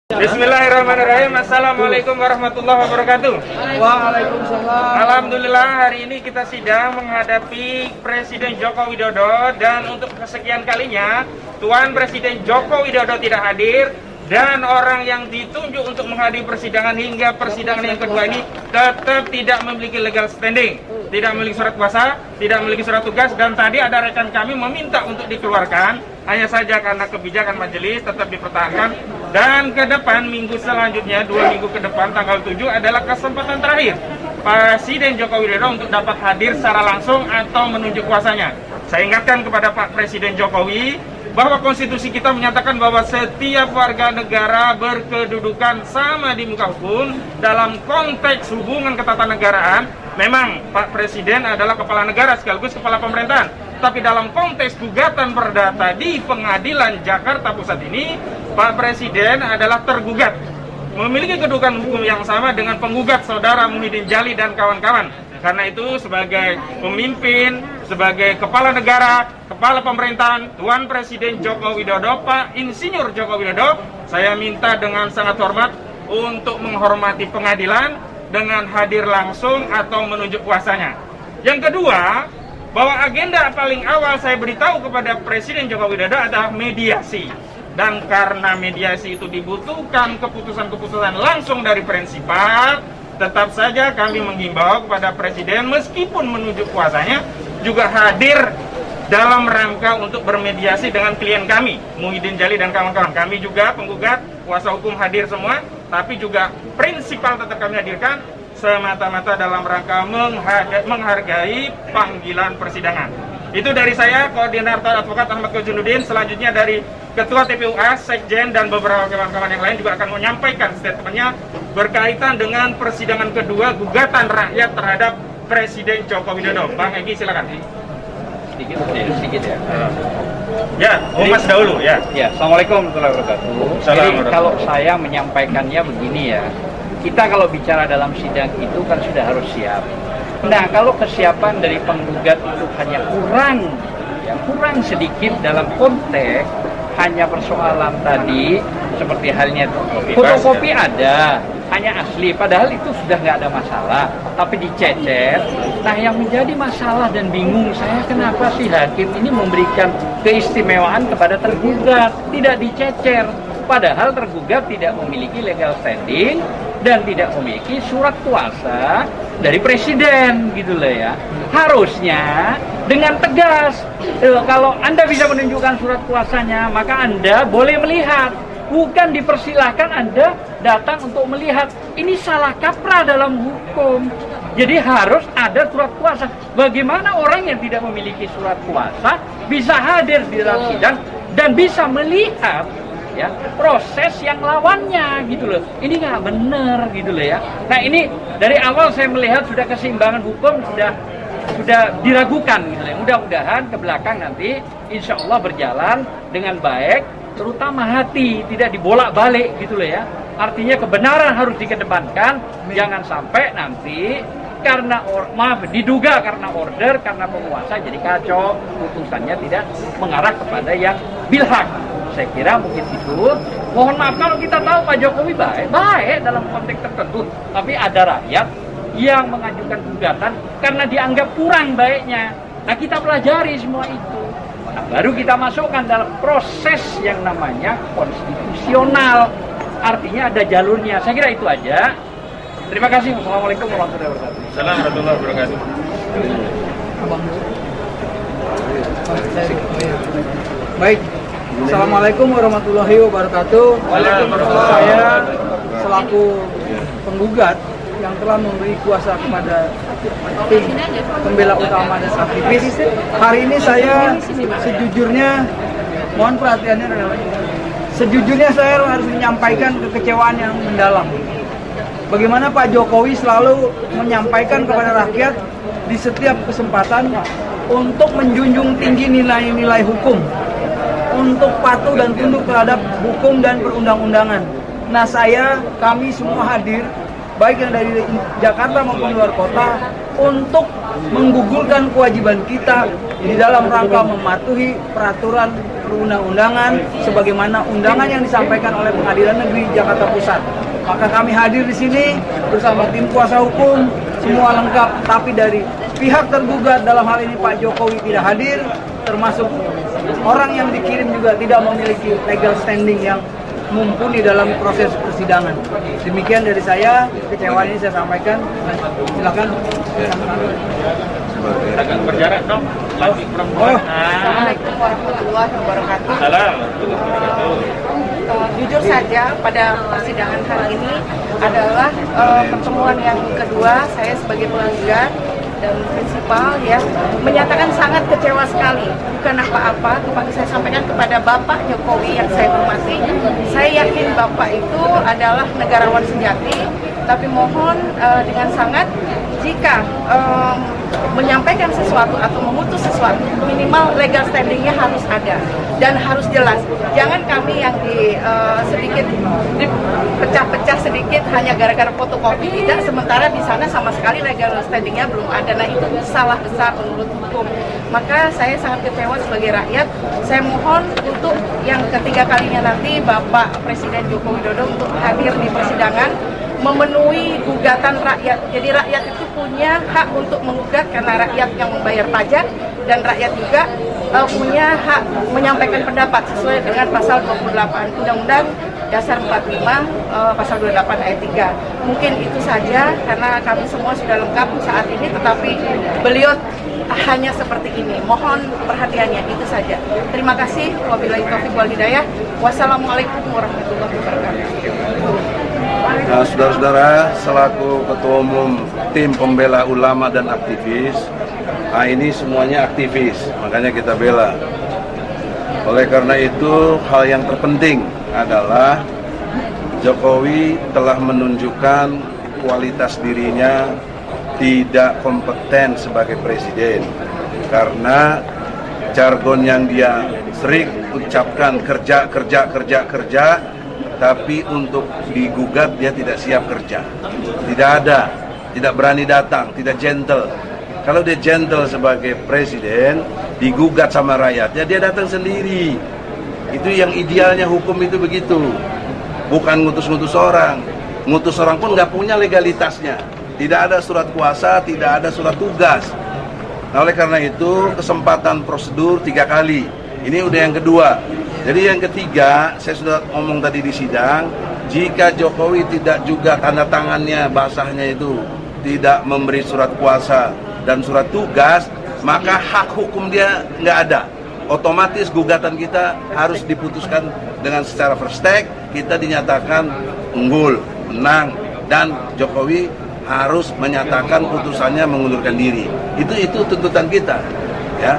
Bismillahirrahmanirrahim. Assalamualaikum warahmatullahi wabarakatuh. Waalaikumsalam. Alhamdulillah, hari ini kita sidang menghadapi Presiden Joko Widodo, dan untuk kesekian kalinya Tuan Presiden Joko Widodo tidak hadir, dan orang yang ditunjuk untuk menghadiri persidangan hingga persidangan yang kedua ini tetap tidak memiliki legal standing, tidak memiliki surat kuasa, tidak memiliki surat tugas, dan tadi ada rekan kami meminta untuk dikeluarkan, hanya saja karena kebijakan majelis tetap dipertahankan. Dan ke depan, minggu selanjutnya, 2 minggu ke depan, tanggal 7 adalah kesempatan terakhir Presiden Joko Widodo untuk dapat hadir secara langsung atau menunjuk kuasanya. Saya ingatkan kepada Pak Presiden Jokowi bahwa konstitusi kita menyatakan bahwa setiap warga negara berkedudukan sama di muka hukum. Dalam konteks hubungan ketatanegaraan, memang Pak Presiden adalah kepala negara sekaligus kepala pemerintahan. Tapi dalam konteks gugatan perdata di Pengadilan Jakarta Pusat ini, Pak Presiden adalah tergugat, memiliki kedudukan hukum yang sama dengan penggugat saudara Muhyiddin Jali dan kawan-kawan. Karena itu, sebagai pemimpin, sebagai kepala negara, kepala pemerintahan, Tuan Presiden Joko Widodo, Pak Insinyur Joko Widodo, saya minta dengan sangat hormat untuk menghormati pengadilan dengan hadir langsung atau menunjuk kuasanya. Yang kedua, bahwa agenda paling awal saya beritahu kepada Presiden Joko Widodo adalah mediasi. Dan karena mediasi itu dibutuhkan keputusan-keputusan langsung dari prinsipal, tetap saja kami menghimbau kepada Presiden meskipun menunjuk kuasanya juga hadir dalam rangka untuk bermediasi dengan klien kami, Muhyiddin Jali dan kawan-kawan. Kami juga penggugat, kuasa hukum hadir semua, tapi juga prinsipal tetap kami hadirkan semata-mata dalam rangka menghargai panggilan persidangan. Itu dari saya, Koordinator Advokat Ahmad Kojunuddin. Selanjutnya dari Ketua TPUA, Sekjen, dan beberapa kawan-kawan yang lain juga akan menyampaikan statementnya berkaitan dengan persidangan kedua gugatan rakyat terhadap Presiden Joko Widodo. Bang Egy, silakan. Sedikit ya. Ya, Mas dahulu ya. Ya, Assalamualaikum warahmatullahi wabarakatuh. Jadi kalau saya menyampaikannya begini ya, kita kalau bicara dalam sidang itu kan sudah harus siap. Nah, kalau kesiapan dari penggugat itu hanya kurang sedikit dalam konteks hanya persoalan tadi seperti halnya fotokopi ada, hanya asli, padahal itu sudah nggak ada masalah, tapi dicecer. Nah, yang menjadi masalah dan bingung saya, kenapa sih hakim ini memberikan keistimewaan kepada tergugat, tidak dicecer, padahal tergugat tidak memiliki legal standing dan tidak memiliki surat kuasa dari presiden, gitu loh ya. Harusnya dengan tegas, kalau Anda bisa menunjukkan surat kuasanya, maka Anda boleh melihat, bukan dipersilahkan Anda datang untuk melihat. Ini salah kaprah dalam hukum. Jadi harus ada surat kuasa. Bagaimana orang yang tidak memiliki surat kuasa bisa hadir di dalam sidang dan bisa melihat ya proses yang lawannya, gitu loh. Ini nggak benar, gitu loh ya. Nah, ini dari awal saya melihat sudah keseimbangan hukum sudah diragukan, gitu loh. Mudah-mudahan ke belakang nanti insya Allah berjalan dengan baik, terutama hati tidak dibolak-balik, gitu loh ya. Artinya kebenaran harus dikedepankan, jangan sampai nanti karena diduga karena order, karena penguasa jadi kacau, putusannya tidak mengarah kepada yang bilhak. Saya kira mungkin itu. Mohon maaf kalau kita tahu Pak Jokowi baik dalam konteks tertentu, tapi ada rakyat yang mengajukan gugatan karena dianggap kurang baiknya. Nah, kita pelajari semua itu. Nah, baru kita masukkan dalam proses yang namanya konstitusional. Artinya ada jalurnya. Saya kira itu aja. Terima kasih. Wassalamualaikum warahmatullahi wabarakatuh. Assalamualaikum warahmatullahi wabarakatuh. Baik. Assalamualaikum warahmatullahi wabarakatuh. Saya selaku penggugat yang telah memberi kuasa kepada tim pembela utama dan aktivis. Hari ini saya sejujurnya, mohon perhatiannya, sejujurnya saya harus menyampaikan kekecewaan yang mendalam. Bagaimana Pak Jokowi selalu menyampaikan kepada rakyat di setiap kesempatan untuk menjunjung tinggi nilai-nilai hukum, untuk patuh dan tunduk terhadap hukum dan perundang-undangan. Nah, kami semua hadir, baik yang dari Jakarta maupun luar kota, untuk menggugurkan kewajiban kita di dalam rangka mematuhi peraturan perundang-undangan sebagaimana undangan yang disampaikan oleh Pengadilan Negeri Jakarta Pusat. Maka kami hadir di sini bersama tim kuasa hukum, semua lengkap, tapi dari pihak tergugat dalam hal ini Pak Jokowi tidak hadir, termasuk orang yang dikirim juga tidak memiliki legal standing yang mumpuni dalam proses persidangan. Demikian dari saya, kecewaan ini saya sampaikan. Silakan. Agak berjarak dong. Lagi perempuan. Assalamualaikum warahmatullahi wabarakatuh. Salam. Jujur saja pada persidangan hari ini adalah pertemuan yang kedua saya sebagai penggugat dan prinsipal ya menyatakan sangat kecewa sekali, bukan apa-apa. Saya sampaikan kepada Bapak Jokowi yang saya hormati, saya yakin Bapak itu adalah negarawan sejati, tapi mohon dengan sangat jika menyampaikan sesuatu atau memutus sesuatu, minimal legal standingnya harus ada dan harus jelas. Jangan kami yang sedikit dipecah-pecah sedikit hanya gara-gara fotokopi, tidak, sementara di sana sama sekali legal standingnya belum ada. Nah, itu salah besar menurut hukum. Maka saya sangat kecewa sebagai rakyat. Saya mohon untuk yang ketiga kalinya nanti Bapak Presiden Joko Widodo untuk hadir di persidangan, memenuhi gugatan rakyat. Jadi rakyat itu punya hak untuk menggugat karena rakyat yang membayar pajak, dan rakyat juga punya hak menyampaikan pendapat sesuai dengan pasal 28 Undang-Undang Dasar 45 pasal 28 ayat 3. Mungkin itu saja karena kami semua sudah lengkap saat ini, tetapi beliau hanya seperti ini. Mohon perhatiannya, itu saja. Terima kasih. Wabillahi taufiq wal hidayah. Wassalamualaikum warahmatullahi wabarakatuh. Nah, saudara-saudara, selaku Ketua Umum Tim Pembela Ulama dan Aktivis, nah ini semuanya aktivis, makanya kita bela. Oleh karena itu, hal yang terpenting adalah Jokowi telah menunjukkan kualitas dirinya tidak kompeten sebagai presiden, karena jargon yang dia sering ucapkan kerja, tapi untuk digugat dia tidak siap kerja, tidak ada, tidak berani datang, tidak gentle. Kalau dia gentle sebagai presiden, digugat sama rakyatnya, dia datang sendiri. Itu yang idealnya hukum itu begitu, bukan ngutus-ngutus orang. Ngutus orang pun nggak punya legalitasnya, tidak ada surat kuasa, tidak ada surat tugas. Nah, oleh karena itu kesempatan prosedur 3 kali, ini udah yang kedua. Jadi yang ketiga, saya sudah ngomong tadi di sidang, jika Jokowi tidak juga tanda tangannya, basahnya itu tidak memberi surat kuasa dan surat tugas, maka hak hukum dia nggak ada. Otomatis gugatan kita harus diputuskan dengan secara first take, kita dinyatakan unggul, menang, dan Jokowi harus menyatakan putusannya mengundurkan diri. Itu tuntutan kita, ya.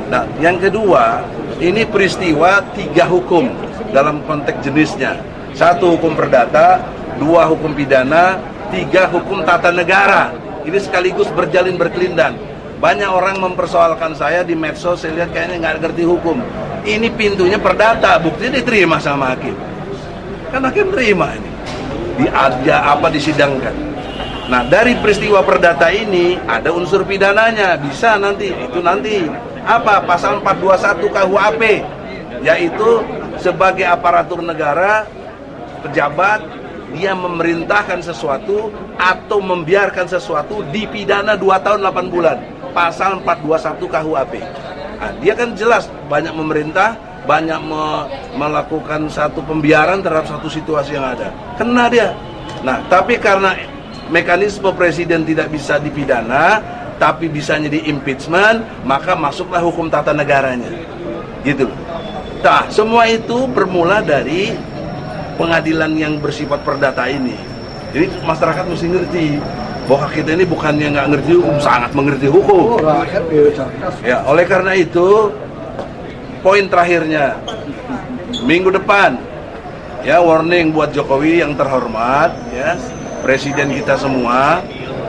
Nah, yang kedua, ini peristiwa 3 hukum dalam konteks jenisnya. 1 hukum perdata, 2 hukum pidana, 3 hukum tata negara. Ini sekaligus berjalin berkelindan. Banyak orang mempersoalkan saya di medsos, saya lihat kayaknya nggak ngerti hukum. Ini pintunya perdata, buktinya diterima sama hakim. Kan hakim terima ini. Disidangkan. Nah, dari peristiwa perdata ini ada unsur pidananya, bisa nanti, itu nanti. Apa? Pasal 421 KUHP, yaitu sebagai aparatur negara, pejabat, dia memerintahkan sesuatu atau membiarkan sesuatu dipidana 2 tahun 8 bulan. Pasal 421 KUHP. Nah, dia kan jelas banyak memerintah, banyak melakukan satu pembiaran terhadap satu situasi yang ada. Kena dia. Nah, tapi karena mekanisme presiden tidak bisa dipidana, tapi bisanya di impeachment, maka masuklah hukum tata negaranya, gitu. Nah, semua itu bermula dari pengadilan yang bersifat perdata ini. Jadi masyarakat mesti ngerti bahwa kita ini bukannya nggak ngerti hukum, sangat mengerti hukum. Ya, oleh karena itu, poin terakhirnya, minggu depan, ya, warning buat Jokowi yang terhormat, ya, presiden kita semua.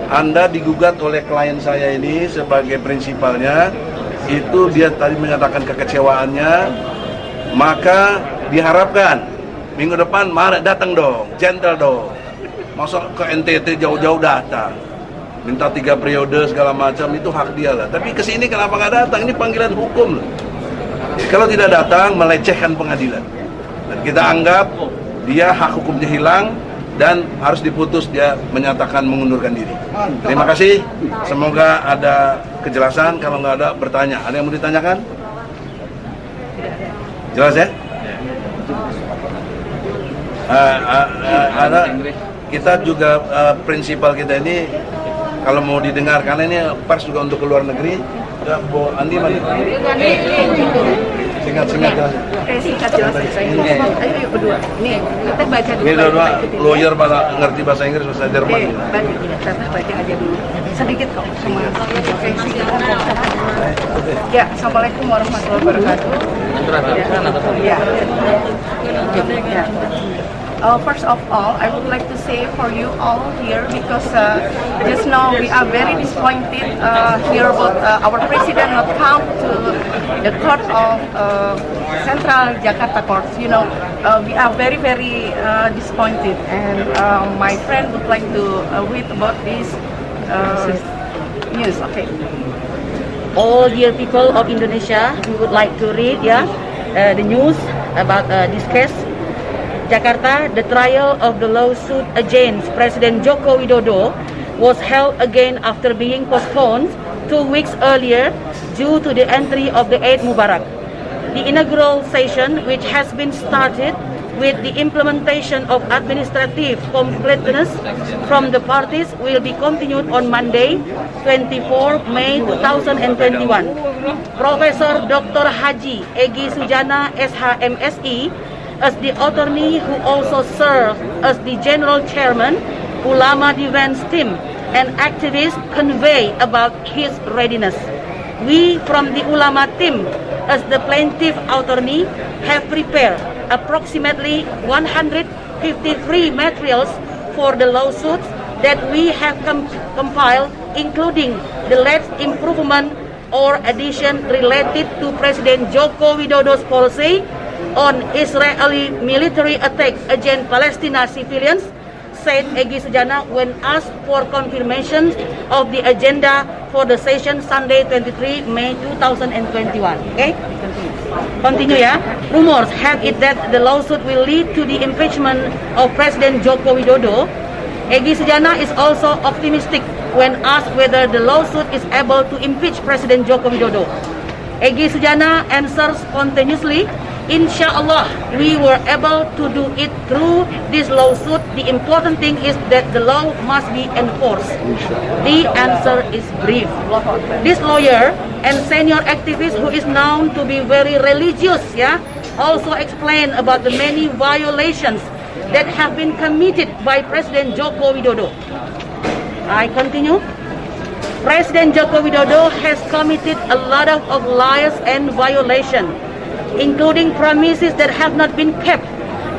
Anda digugat oleh klien saya ini sebagai prinsipalnya, itu dia tadi menyatakan kekecewaannya, maka diharapkan minggu depan mari datang dong, gentle dong. Masuk ke NTT jauh-jauh datang. minta 3 periode segala macam, itu hak dia lah. Tapi kesini kenapa nggak datang? Ini panggilan hukum loh. Jadi, kalau tidak datang melecehkan pengadilan. Dan kita anggap dia hak hukumnya hilang dan harus diputus, dia menyatakan mengundurkan diri. Terima kasih. Semoga ada kejelasan. Kalau nggak ada, bertanya. Ada yang mau ditanyakan? Jelas ya? Ada. Kita juga prinsipal kita ini kalau mau didengar, karena ini pers juga untuk ke luar negeri. Ya, Bu Andi mana? Singkat jelas. Singkat jelas. Ayo berdua. Nih, kita baca dulu. Ini dua lawyer ngerti bahasa Inggris, bahasa Jerman. Baca aja dulu. Sedikit kok semua. Ya, assalamualaikum warahmatullahi wabarakatuh. Ya. First of all, I would like to say for you all here, because just now we are very disappointed here about our president not come to the court of Central Jakarta Court. You know, we are very disappointed, and my friend would like to read about this news. Okay. All dear people of Indonesia, we would like to read the news about this case. Jakarta, the trial of the lawsuit against President Joko Widodo was held again after being postponed 2 weeks earlier due to the entry of the Eid Mubarak. The inaugural session, which has been started with the implementation of administrative completeness from the parties, will be continued on Monday, 24 May 2021. Professor Dr. Haji Egy Sujana SHMSI, as the attorney who also served as the general chairman, Ulama Defense Team, and activists convey about his readiness. We from the Ulama team, as the plaintiff attorney, have prepared approximately 153 materials for the lawsuits that we have compiled, including the latest improvement or addition related to President Joko Widodo's policy on Israeli military attack against Palestinian civilians, said Egy Sujana when asked for confirmation of the agenda for the session Sunday 23 May 2021. Okay? Continue ya. Rumors have it that the lawsuit will lead to the impeachment of President Joko Widodo. Egy Sujana is also optimistic when asked whether the lawsuit is able to impeach President Joko Widodo. Egy Sujana answers spontaneously, "Inshallah, we were able to do it through this lawsuit. The important thing is that the law must be enforced." The answer is brief. This lawyer and senior activist, who is known to be very religious, also explained about the many violations that have been committed by President Joko Widodo. I continue. President Joko Widodo has committed a lot of lies and violations, including promises that have not been kept,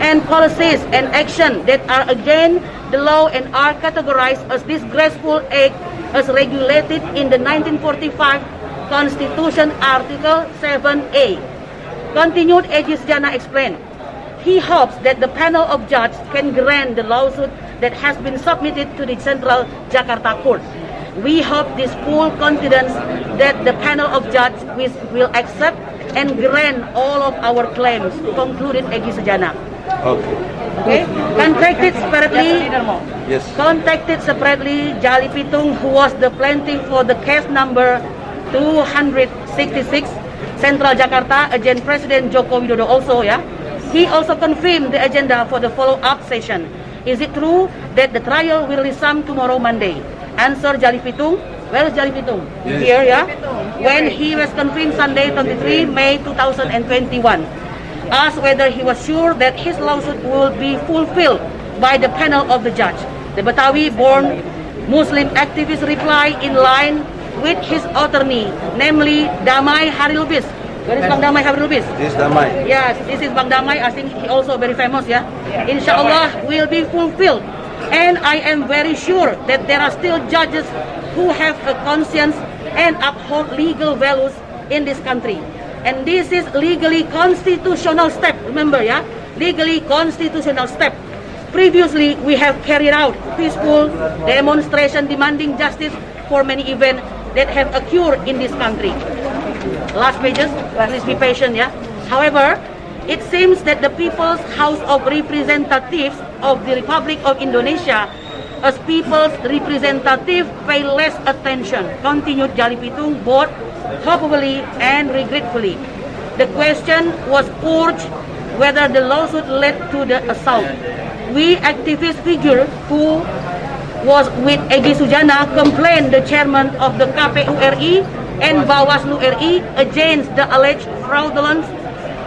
and policies and action that are against the law and are categorized as disgraceful acts as regulated in the 1945 Constitution Article 7A. Continued, Egy Sujana explained. He hopes that the panel of judges can grant the lawsuit that has been submitted to the Central Jakarta Court. We hope this full confidence that the panel of judges will accept and grant all of our claims, concluded Egy Sujana. Okay. Contacted separately, Jali Pitung, who was the plaintiff for the case number 266, Central Jakarta, against President Joko Widodo also, he also confirmed the agenda for the follow-up session. Is it true that the trial will resume tomorrow, Monday? Answer, Jali Pitung. Where is Jali Pitung? Yes. Here, when he was confirmed Sunday 23 May 2021. Asked whether he was sure that his lawsuit will be fulfilled by the panel of the judge. The Betawi-born Muslim activist replied in line with his attorney, namely Damai Hari Lubis. Where is Bang Damai Hari Lubis? This Damai. Yes, this is Bang Damai. I think he also very famous, Inshallah will be fulfilled. And I am very sure that there are still judges who have a conscience and uphold legal values in this country. And this is legally constitutional step. Remember, legally constitutional step Previously, we have carried out peaceful demonstration demanding justice for many events that have occurred in this country. Last pages, please be patient, yeah. However, it seems that the People's House of Representatives of the Republic of Indonesia, as people's representative, pay less attention, continued Jali Pitung, both hopefully and regretfully. The question was urged whether the lawsuit led to the assault. We activist figure who was with Egy Sujana complained the chairman of the KPU RI and Bawaslu RI against the alleged fraudulent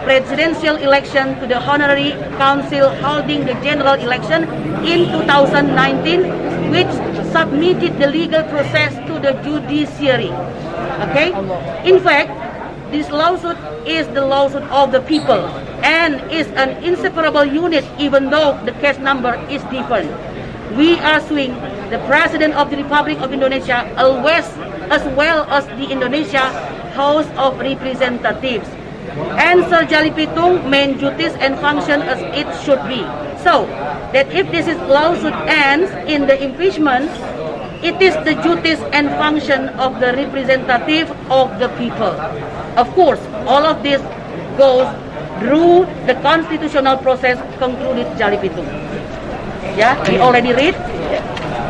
presidential election to the Honorary Council holding the general election in 2019, which submitted the legal process to the judiciary. Okay? In fact, this lawsuit is the lawsuit of the people and is an inseparable unit even though the case number is different. We are suing the President of the Republic of Indonesia as well as the Indonesia House of Representatives. And Sir Jali Pitung main duties and function as it should be. So, that if this lawsuit ends in the impeachment, it is the duties and function of the representative of the people. Of course, all of this goes through the constitutional process, concluded Jali Pitung. Yeah, we already read,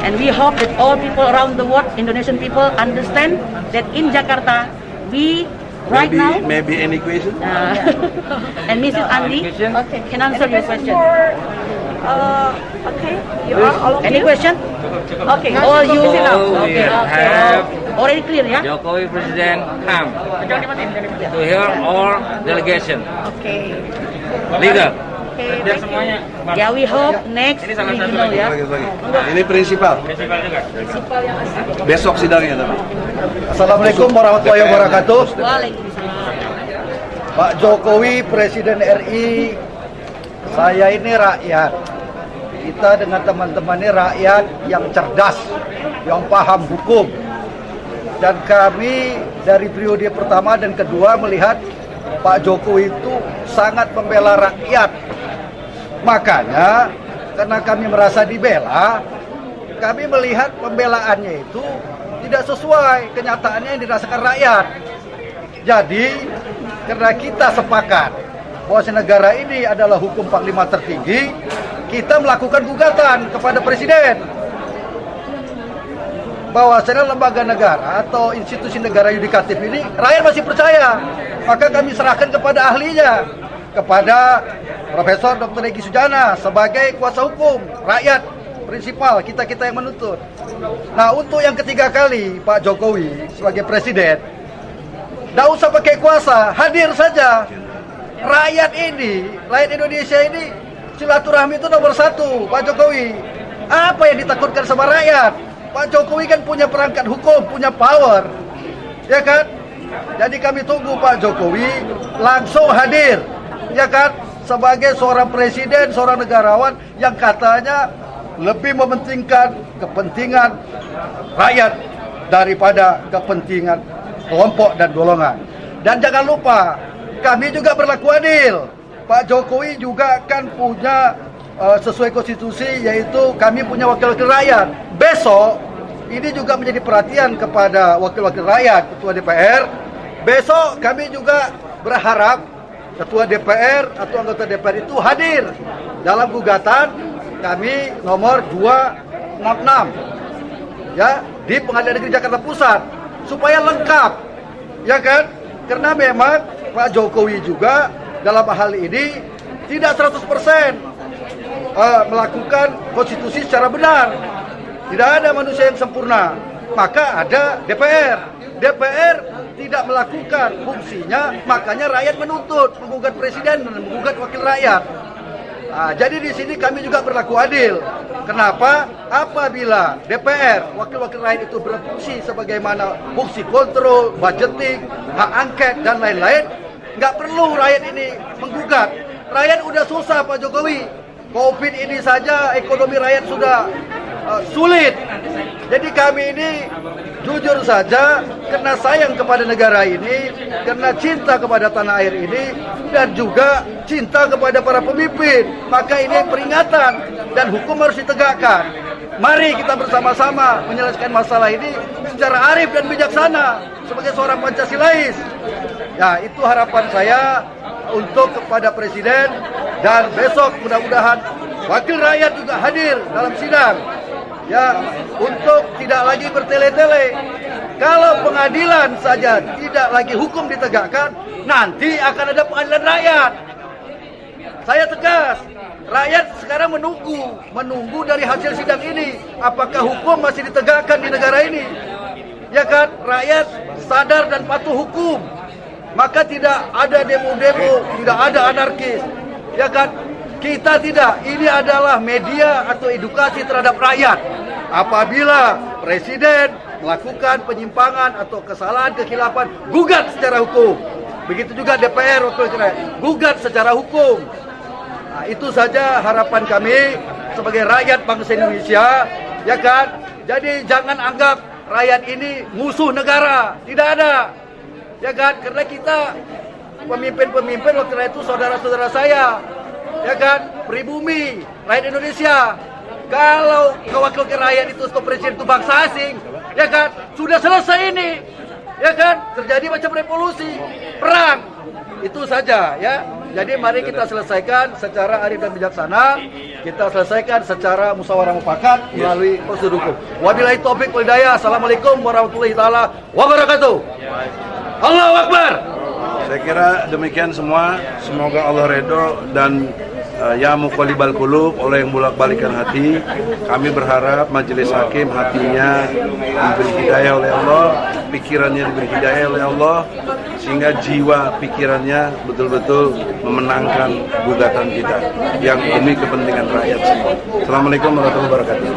and we hope that all people around the world, Indonesian people, understand that in Jakarta, we right now. Maybe any question? And Mrs. Andi can answer your question. Okay, you are all of Any you? question? Okay, all you. Okay, have already clear, yeah? Jokowi President come to hear all delegation. Okay. Legal. Okay, Biar thank you. semuanya. Bang. Yeah, we hope next Ini salah satu regional, lagi. ya. Ini prinsipal. Festival juga. Besok sidangnya tapi. Assalamualaikum warahmatullahi wabarakatuh. Waalaikumsalam. Pak Jokowi Presiden RI, saya ini rakyat. Kita dengan teman-teman ini rakyat yang cerdas, yang paham hukum. Dan kami dari periode pertama dan kedua melihat Pak Jokowi itu sangat membela rakyat. Makanya karena kami merasa dibela, kami melihat pembelaannya itu tidak sesuai kenyataannya yang dirasakan rakyat. Jadi karena kita sepakat bahwa negara ini adalah hukum panglima tertinggi, kita melakukan gugatan kepada Presiden bahwasanya lembaga negara atau institusi negara yudikatif ini rakyat masih percaya. Maka kami serahkan kepada ahlinya, kepada Profesor Dr. Egy Sujana sebagai kuasa hukum rakyat prinsipal kita yang menuntut. Nah, untuk yang ketiga kali Pak Jokowi sebagai presiden, tidak usah pakai kuasa, hadir saja. Rakyat ini, rakyat Indonesia ini silaturahmi itu nomor satu, Pak Jokowi. Apa yang ditakutkan sama rakyat? Pak Jokowi kan punya perangkat hukum, punya power, ya kan? Jadi kami tunggu Pak Jokowi langsung hadir, ya kan? Sebagai seorang presiden, seorang negarawan yang katanya lebih mementingkan kepentingan rakyat daripada kepentingan kelompok dan golongan. Dan jangan lupa, kami juga berlaku adil. Pak Jokowi juga kan punya sesuai konstitusi, yaitu kami punya wakil-wakil rakyat. Besok ini juga menjadi perhatian kepada wakil-wakil rakyat, Ketua DPR. Besok kami juga berharap Ketua DPR atau anggota DPR itu hadir dalam gugatan kami nomor 266 ya di Pengadilan Negeri Jakarta Pusat supaya lengkap, ya kan? Karena memang Pak Jokowi juga dalam hal ini tidak 100% melakukan konstitusi secara benar. Tidak ada manusia yang sempurna. Maka ada DPR. DPR tidak melakukan fungsinya, makanya rakyat menuntut, menggugat presiden dan menggugat wakil rakyat. Nah, jadi di sini kami juga berlaku adil. Kenapa? Apabila DPR, wakil-wakil rakyat itu berfungsi sebagaimana fungsi kontrol, budgeting, hak angket dan lain-lain, nggak perlu rakyat ini menggugat. Rakyat udah susah Pak Jokowi. Covid ini saja ekonomi rakyat sudah sulit. Jadi kami ini jujur saja karena sayang kepada negara ini, karena cinta kepada tanah air ini, dan juga cinta kepada para pemimpin. Maka ini peringatan dan hukum harus ditegakkan. Mari kita bersama-sama menyelesaikan masalah ini secara arif dan bijaksana sebagai seorang Pancasilais. Ya, itu harapan saya untuk kepada Presiden, dan besok mudah-mudahan wakil rakyat juga hadir dalam sidang. Ya, untuk tidak lagi bertele-tele. Kalau pengadilan saja tidak lagi hukum ditegakkan, nanti akan ada pengadilan rakyat. Saya tegas, rakyat sekarang menunggu dari hasil sidang ini, apakah hukum masih ditegakkan di negara ini. Ya kan, rakyat sadar dan patuh hukum, maka tidak ada demo-demo, tidak ada anarkis. Ya kan, kita tidak, ini adalah media atau edukasi terhadap rakyat. Apabila Presiden melakukan penyimpangan atau kesalahan, kekhilafan, gugat secara hukum. Begitu juga DPR, gugat secara hukum. Nah, itu saja harapan kami sebagai rakyat bangsa Indonesia, ya kan? Jadi jangan anggap rakyat ini musuh negara, tidak ada. Ya kan? Karena kita pemimpin-pemimpin waktu itu saudara-saudara saya, ya kan? Pribumi, rakyat Indonesia. Kalau wakil rakyat itu atau presiden itu bangsa asing, ya kan? Sudah selesai ini, ya kan? Terjadi macam revolusi, perang. Itu saja, ya. Jadi mari kita selesaikan secara arif dan bijaksana. Kita selesaikan secara musyawarah mufakat melalui prosedur hukum. Wabillahi taufik wal hidayah. Assalamualaikum warahmatullahi taala wabarakatuh. Allahu Akbar. Saya kira demikian semua. Semoga Allah redho dan ya muqallibal qulub, oleh yang bolak-balikan hati. Kami berharap majelis hakim hatinya diberi hidayah oleh Allah, pikirannya diberi hidayah oleh Allah, sehingga jiwa pikirannya betul-betul memenangkan gugatan kita yang demi kepentingan rakyat semua. Assalamualaikum warahmatullahi wabarakatuh.